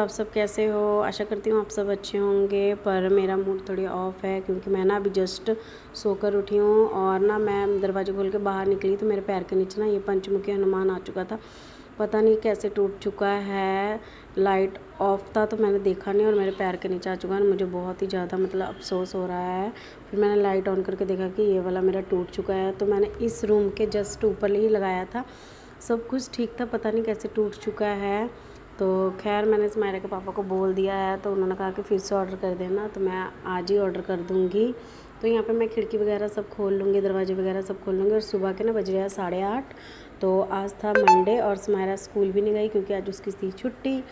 आप सब कैसे हो? आशा करती हूँ आप सब अच्छे होंगे। पर मेरा मूड थोड़ी ऑफ है क्योंकि मैं ना अभी जस्ट सोकर उठी हूँ और ना मैं दरवाज़ा खोल के बाहर निकली तो मेरे पैर के नीचे ना ये पंचमुखी हनुमान आ चुका था। पता नहीं कैसे टूट चुका है। लाइट ऑफ था तो मैंने देखा नहीं और मेरे पैर के नीचे आ चुका है। मुझे बहुत ही ज़्यादा मतलब अफसोस हो रहा है। फिर मैंने लाइट ऑन करके देखा कि ये वाला मेरा टूट चुका है। तो मैंने इस रूम के जस्ट ऊपर ही लगाया था, सब कुछ ठीक था, पता नहीं कैसे टूट चुका है। तो खैर मैंने स्मायरा के पापा को बोल दिया है तो उन्होंने कहा कि फिर से ऑर्डर कर देना, तो मैं आज ही ऑर्डर कर दूँगी। तो यहाँ पे मैं खिड़की वगैरह सब खोल लूँगी, दरवाजे वगैरह सब खोल लूँगी। और सुबह के ना बज रहे हैं 8:30। तो आज था मंडे और स्मायरा स्कूल भी नहीं गई क्योंकि आज उसकी थी छुट्टी।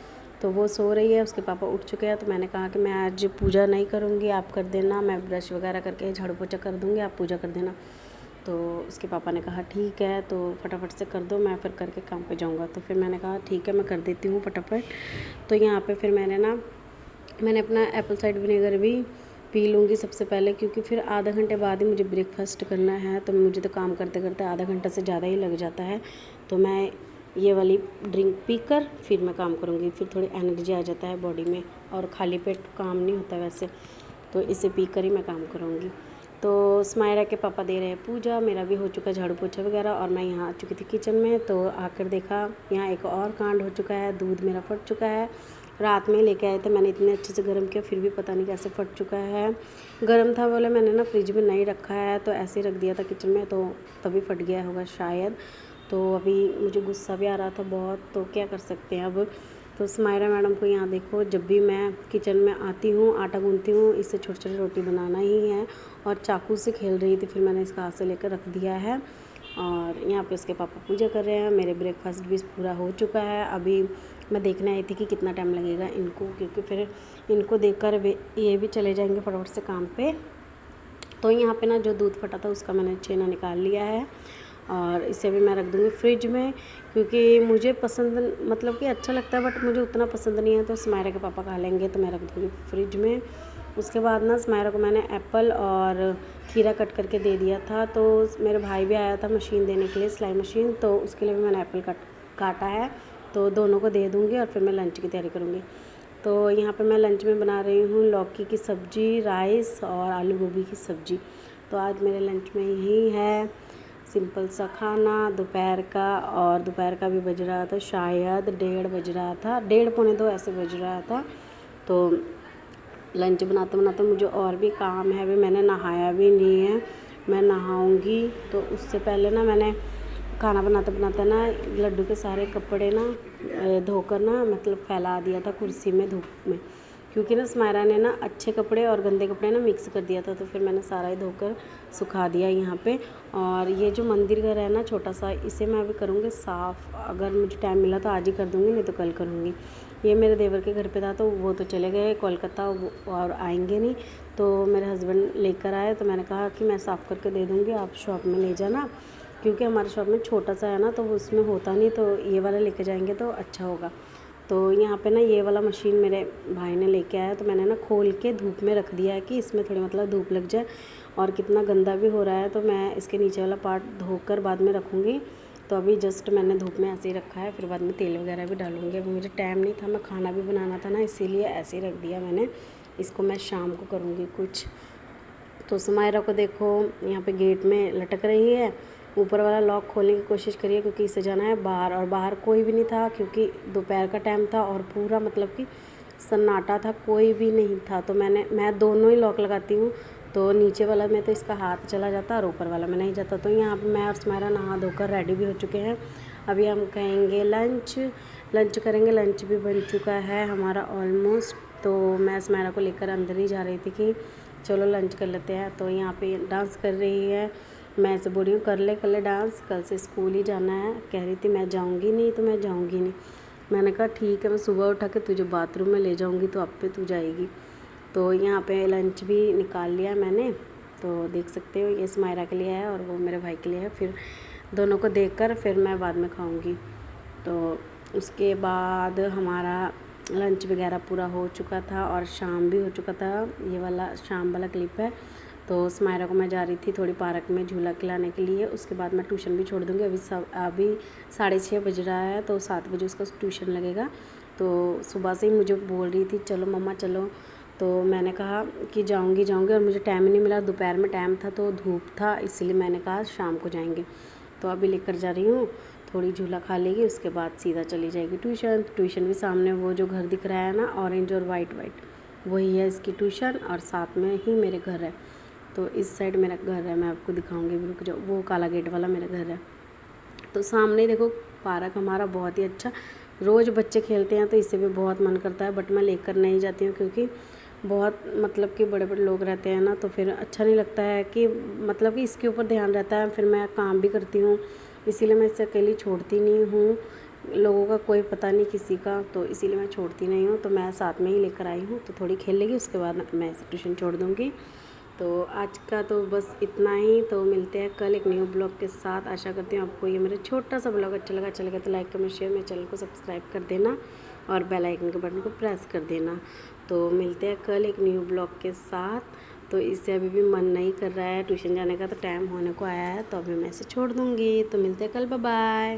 तो वो सो रही है, उसके पापा उठ चुके हैं। तो मैंने कहा कि मैं आज पूजा नहीं करूँगी, आप कर देना, मैं ब्रश वगैरह करके झाड़ू पोछा कर दूँगी, आप पूजा कर देना। तो उसके पापा ने कहा ठीक है, तो फटाफट से कर दो, मैं फिर करके काम पे जाऊँगा। तो फिर मैंने कहा ठीक है, मैं कर देती हूँ फटाफट। तो यहाँ पे फिर मैंने अपना एप्पल साइडर विनेगर भी पी लूँगी सबसे पहले, क्योंकि फिर आधा घंटे बाद ही मुझे ब्रेकफास्ट करना है। तो मुझे तो काम करते करते आधा घंटा से ज़्यादा ही लग जाता है। तो मैं ये वाली ड्रिंक पीकर फिर मैं काम करूँगी, फिर थोड़ी एनर्जी आ जाता है बॉडी में और खाली पेट काम नहीं होता वैसे। तो इसे पीकर ही मैं काम करूँगी। तो स्मायरा के पापा दे रहे हैं पूजा, मेरा भी हो चुका झाड़ू पोछा वगैरह और मैं यहाँ आ चुकी थी किचन में। तो आकर देखा यहाँ एक और कांड हो चुका है, दूध मेरा फट चुका है। रात में लेके आए थे, मैंने इतने अच्छे से गर्म किया फिर भी पता नहीं कैसे फट चुका है। गर्म था बोले मैंने ना फ्रिज में नहीं रखा है, तो ऐसे ही रख दिया था किचन में, तो तभी फट गया होगा शायद। तो अभी मुझे गुस्सा भी आ रहा था बहुत, तो क्या कर सकते हैं अब। तो स्मायरा मैडम को यहाँ देखो, जब भी मैं किचन में आती हूँ आटा गूंथती हूँ, इससे छोटी छोटी रोटी बनाना ही है और चाकू से खेल रही थी, फिर मैंने इसका हाथ से लेकर रख दिया है। और यहाँ पे उसके पापा पूजा कर रहे हैं। मेरे ब्रेकफास्ट भी पूरा हो चुका है। अभी मैं देखने आई थी कि कितना टाइम लगेगा इनको, क्योंकि फिर इनको देखकर ये भी चले जाएंगे फटाफट से काम पे। तो यहाँ पे ना जो दूध फटा था उसका मैंने छेना निकाल लिया है और इसे भी मैं रख दूँगी फ्रिज में, क्योंकि मुझे पसंद मतलब कि अच्छा लगता है बट मुझे उतना पसंद नहीं है। तो स्मायरा के पापा खा लेंगे तो मैं रख दूँगी फ्रिज में। उसके बाद ना स्मायरा को मैंने एप्पल और खीरा कट करके दे दिया था। तो मेरे भाई भी आया था मशीन देने के लिए, सिलाई मशीन, तो उसके लिए भी मैंने एप्पल काटा है। तो दोनों को दे दूँगी और फिर मैं लंच की तैयारी करूँगी। तो यहाँ पे मैं लंच में बना रही हूँ लौकी की सब्ज़ी, राइस और आलू गोभी की सब्ज़ी। तो आज मेरे लंच में यही है, सिंपल सा खाना दोपहर का। और दोपहर का भी बज रहा था शायद 1:30 बज रहा था, 1:30 पौने 2 ऐसे बज रहा था। तो लंच बनाते बनाते मुझे और भी काम है, अभी मैंने नहाया भी नहीं है, मैं नहाऊंगी। तो उससे पहले ना मैंने खाना बनाते बनाते ना लड्डू के सारे कपड़े ना धोकर ना मतलब फैला दिया था कुर्सी में धूप में, क्योंकि ना स्मायरा ने ना अच्छे कपड़े और गंदे कपड़े ना मिक्स कर दिया था। तो फिर मैंने सारा ही धोकर सुखा दिया यहाँ पे। और ये जो मंदिर घर है ना छोटा सा, इसे मैं अभी करूँगी साफ़। अगर मुझे टाइम मिला तो आज ही कर दूँगी, नहीं तो कल करूँगी। ये मेरे देवर के घर पे था तो वो तो चले गए कोलकाता और आएंगे नहीं। तो मेरे हस्बैंड लेकर आए तो मैंने कहा कि मैं साफ़ करके दे दूँगी, आप शॉप में ले जाना, क्योंकि हमारे शॉप में छोटा सा है ना तो वो उसमें होता नहीं, तो ये वाला लेके जाएंगे तो अच्छा होगा। तो यहाँ पे ना ये वाला मशीन मेरे भाई ने लेके आया, तो मैंने ना खोल के धूप में रख दिया है कि इसमें थोड़ी मतलब धूप लग जाए। और कितना गंदा भी हो रहा है, तो मैं इसके नीचे वाला पार्ट धोकर बाद में रखूँगी। तो अभी जस्ट मैंने धूप में ऐसे ही रखा है, फिर बाद में तेल वगैरह भी डालूँगी। अभी मुझे टाइम नहीं था, मैं खाना भी बनाना था ना, इसीलिए ऐसे ही रख दिया मैंने। इसको मैं शाम को करूँगी कुछ। तो स्मायरा को देखो यहाँ पे गेट में लटक रही है, ऊपर वाला लॉक खोलने की कोशिश करिए क्योंकि इसे जाना है बाहर। और बाहर कोई भी नहीं था क्योंकि दोपहर का टाइम था और पूरा मतलब कि सन्नाटा था, कोई भी नहीं था। तो मैं दोनों ही लॉक लगाती हूँ, तो नीचे वाला में तो इसका हाथ चला जाता और ऊपर वाला में नहीं जाता। तो यहाँ पे मैं और स्मायरा नहा धोकर रेडी भी हो चुके हैं। अभी हम कहेंगे लंच करेंगे। लंच भी बन चुका है हमारा ऑलमोस्ट। तो मैं स्मायरा को लेकर अंदर ही जा रही थी कि चलो लंच कर लेते हैं। तो यहाँ पे डांस कर रही है, मैं ऐसे बोल रही हूँ कर ले डांस, कल से स्कूल ही जाना है। कह रही थी मैं जाऊँगी नहीं, तो मैं जाऊँगी नहीं। मैंने कहा ठीक है, मैं सुबह उठा के तुझे बाथरूम में ले जाऊँगी तो अब पे तू जाएगी। तो यहाँ पे लंच भी निकाल लिया मैंने, तो देख सकते हो ये स्मायरा के लिए है और वो मेरे भाई के लिए है। फिर दोनों को देखकर फिर मैं बाद में खाऊँगी। तो उसके बाद हमारा लंच वगैरह पूरा हो चुका था और शाम भी हो चुका था। ये वाला शाम वाला क्लिप है। तो स्मायरा को मैं जा रही थी थोड़ी पार्क में झूला खिलाने के लिए, उसके बाद मैं ट्यूशन भी छोड़ दूँगी। अभी 6:30 बज रहा है, तो 7 बजे उसका ट्यूशन लगेगा। तो सुबह से ही मुझे बोल रही थी चलो मम्मा चलो, तो मैंने कहा कि जाऊंगी और मुझे टाइम ही नहीं मिला, दोपहर में टाइम था तो धूप था, इसलिए मैंने कहा शाम को जाएंगे। तो अभी लेकर जा रही हूँ, थोड़ी झूला खा लेगी, उसके बाद सीधा चली जाएगी ट्यूशन। ट्यूशन भी सामने वो जो घर दिख रहा है ना ऑरेंज और वाइट वही है इसकी ट्यूशन, और साथ में ही मेरे घर है। तो इस साइड मेरा घर है, मैं आपको दिखाऊंगी, रुक जाओ, वो काला गेट वाला मेरा घर है। तो सामने देखो पार्क हमारा बहुत ही अच्छा, रोज़ बच्चे खेलते हैं तो इससे भी बहुत मन करता है, बट मैं लेकर नहीं जाती हूँ क्योंकि बहुत मतलब कि बड़े बड़े लोग रहते हैं ना, तो फिर अच्छा नहीं लगता है कि मतलब कि इसके ऊपर ध्यान रहता है, फिर मैं काम भी करती हूँ, इसीलिए मैं इसे अकेली छोड़ती नहीं हूँ। लोगों का कोई पता नहीं किसी का, तो इसीलिए मैं छोड़ती नहीं हूँ। तो मैं साथ में ही लेकर आई हूँ, तो थोड़ी खेल लेगी, उसके बाद मैं इसे ट्यूशन छोड़ दूँगी। तो आज का तो बस इतना ही, तो मिलते हैं कल एक न्यू ब्लॉग के साथ। आशा करती हूँ आपको ये मेरा छोटा सा ब्लॉग अच्छा लगा तो लाइक कमेंट शेयर, मेरे चैनल को सब्सक्राइब कर देना और बेल आइकन के बटन को प्रेस कर देना। तो मिलते हैं कल एक न्यू ब्लॉग के साथ। तो इससे अभी भी मन नहीं कर रहा है ट्यूशन जाने का, तो टाइम होने को आया है, तो अभी मैं इसे छोड़ दूँगी। तो मिलते हैं कल, बाय बाय।